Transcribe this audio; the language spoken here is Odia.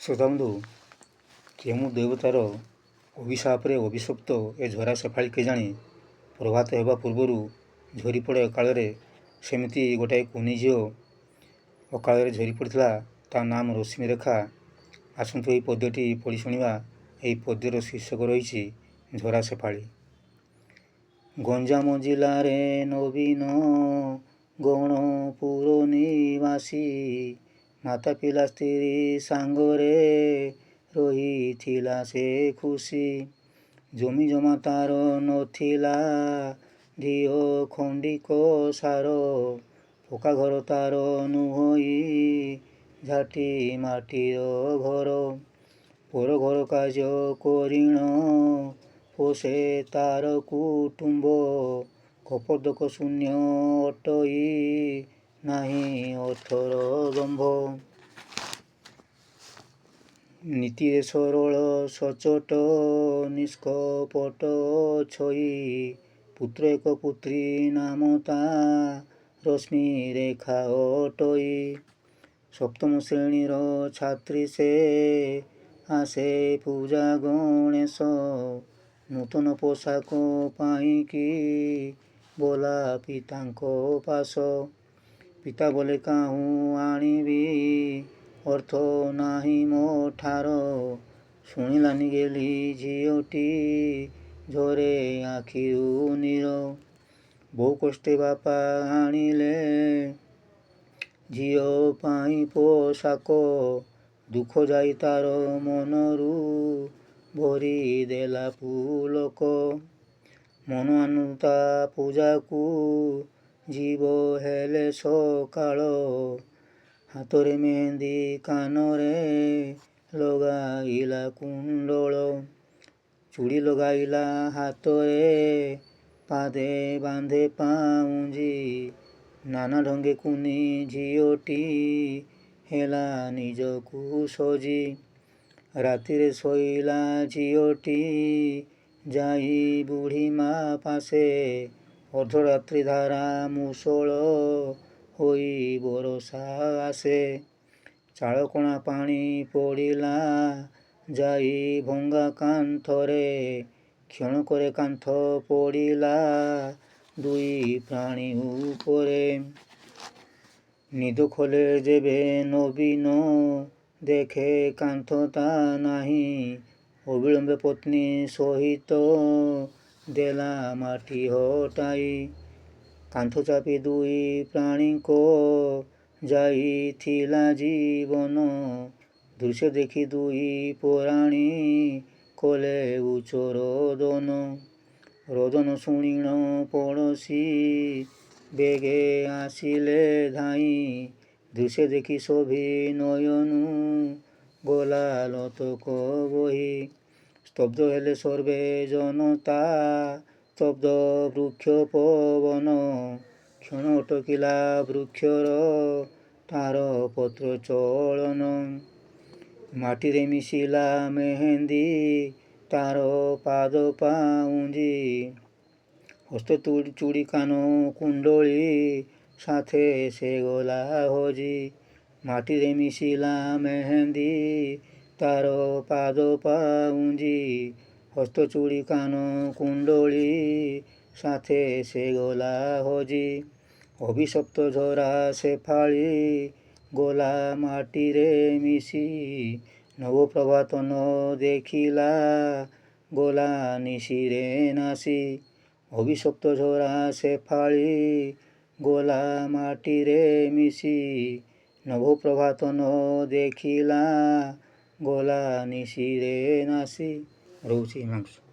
ଶ୍ରୋତାବନ୍ଧୁ, କେଉଁ ଦେବତାର ଅଭିଶାପରେ ଅଭିଶପ୍ତ ଏ ଝରା ସେଫାଳି କେଜାଣି ପ୍ରଭାତ ହେବା ପୂର୍ବରୁ ଝରିପଡ଼େ ଅକାଳରେ। ସେମିତି ଗୋଟାଏ କୁନି ଝିଅ ଅକାଳରେ ଝରିପଡ଼ିଥିଲା। ତା ନାମ ରଶ୍ମିରେଖା। ଆସନ୍ତୁ ଏହି ପଦ୍ୟଟି ପଢ଼ି ଶୁଣିବା। ଏହି ପଦ୍ୟର ଶୀର୍ଷକ ରହିଛି ଝରା ସେଫାଳି। ଗଞ୍ଜାମ ଜିଲ୍ଲାରେ ନବୀନ ଗଣପୁର ନିବାସୀ ମାତା ପିଲା ସ୍ତ୍ରୀ ସାଙ୍ଗରେ ରହିଥିଲା ସେ ଖୁସି। ଜମି ଜମା ତାର ନଥିଲା ଧିଅ ଖଣ୍ଡିକ ସାର, ପକ୍କା ଘର ତାର ନୁହଁଇ ଝାଟି ମାଟିର ଘର। ପର ଘର କାର୍ଯ୍ୟ କରିଣ ପୋଷେ ତାର କୁଟୁମ୍ବ, କପର୍ଦ୍ଦକ ଶୂନ୍ୟ ଅଟଇ ନାହିଁ ଅର୍ଥର ଦମ୍ଭ। ନୀତିରେ ସରଳ ସଚ୍ଚୋଟ ନିଷ୍କପଟ ଅଛଇ, ପୁତ୍ର ଏକ ପୁତ୍ରୀ ନାମ ତା ରଶ୍ମିରେଖା ଅଟଇ। ସପ୍ତମ ଶ୍ରେଣୀର ଛାତ୍ରୀ ସେ, ଆସେ ପୂଜା ଗଣେଶ, ନୂତନ ପୋଷାକ ପାଇଁକି ବୋଲା ପିତାଙ୍କ ପାଶ। ପିତା ବୋଲେ କାହୁଁ ଆଣିବି ଅର୍ଥ ନାହିଁ ମୋ ଠାର, ଶୁଣିଲାନି ଗେଲି ଝିଅଟି ଝରେ ଆଖିରୁ ନୀର। ବହୁ କଷ୍ଟେ ବାପା ଆଣିଲେ ଝିଅ ପାଇଁ ପୋଷାକ, ଦୁଃଖ ଯାଇ ତାର ମନରୁ ଭରି ଦେଲା ପୁଲକ। ମନ ଆନୁ ତା ପୂଜାକୁ ଯିବ ହେଲେ ସକାଳ, ହାତରେ ମେହେନ୍ଦି କାନରେ ଲଗାଇଲା କୁଣ୍ଡଳ। ଚୁଡ଼ି ଲଗାଇଲା ହାତରେ, ପାଦେ ବାନ୍ଧେ ପାଉଁଜି, ନାନା ଢଙ୍ଗେ କୁନି ଝିଅଟି ହେଲା ନିଜକୁ ସଜି। ରାତିରେ ଶୋଇଲା ଝିଅଟି ଯାଇ ବୁଢ଼ୀ ମା ପାଶେ, ଅର୍ଦ୍ଧରାତ୍ରି ଧାରା ମୁଷଳ ହୋଇ ବରଷା ଆସେ। ଚାଳକଣା ପାଣି ପଡ଼ିଲା ଯାଇ ଭଙ୍ଗା କାନ୍ଥରେ, କ୍ଷଣକରେ କାନ୍ଥ ପଡ଼ିଲା ଦୁଇ ପ୍ରାଣୀ ଉପରେ। ନିଦ ଖୋଲେ ଯେବେ ନବୀନ, ଦେଖେ କାନ୍ଥ ତା ନାହିଁ, ଅବିଳମ୍ବେ ପତ୍ନୀ ସହିତ ଦେଲା ମାଟି ହଟାଇ। କାନ୍ଥ ଚାପି ଦୁଇ ପ୍ରାଣୀଙ୍କ ଯାଇଥିଲା ଜୀବନ, ଦୃଶ୍ୟ ଦେଖି ଦୁଇ ପରାଣୀ କଲେ ଉଚ୍ଚ ରୋଦନ। ରୋଦନ ଶୁଣିଣ ପଡ଼ୋଶୀ ବେଗେ ଆସିଲେ ଧାଇଁ, ଦୃଶ୍ୟ ଦେଖି ସଭି ନୟନୁ ଗଲା ଲୋତକ ବହି। ସ୍ତବ୍ଧ ହେଲେ ସର୍ବେ ଜନତା, ସ୍ତବ୍ଧ ବୃକ୍ଷ ପବନ, କ୍ଷଣ ଅଟକିଲା ବୃକ୍ଷର ତାର ପତ୍ର ଚଳନ। ମାଟିରେ ମିଶିଲା ମେହେନ୍ଦି ତାର ପାଦ ପାଉଁଜି, ହସ୍ତ ଚୁଡ଼ି କାନ କୁଣ୍ଡଳି ସାଥେ ସେ ଗଲା ହଜି। ମାଟିରେ ମିଶିଲା ମେହେନ୍ଦି ତାର ପାଦ ପାଉଁଜି, ହସ୍ତ ଚୁଡ଼ି କାନ କୁଣ୍ଡଳି ସାଥେ ସେ ଗଲା ହଜି। ଅଭିଶପ୍ତ ଝରା ସେଫାଳି ଗଲା ମାଟିରେ ମିଶି, ନବ ପ୍ରଭାତ ନ ଦେଖିଲା ଗଲା ନିଶିରେ ନାଶି। ଅଭିଶପ୍ତ ଝରା ସେଫାଳି ଗଲା ମାଟିରେ ମିଶି, ନବ ପ୍ରଭାତ ନ ଦେଖିଲା ଗଲା ନିଶିରେ ନାଶି। ରହୁଛି ମାଂସ।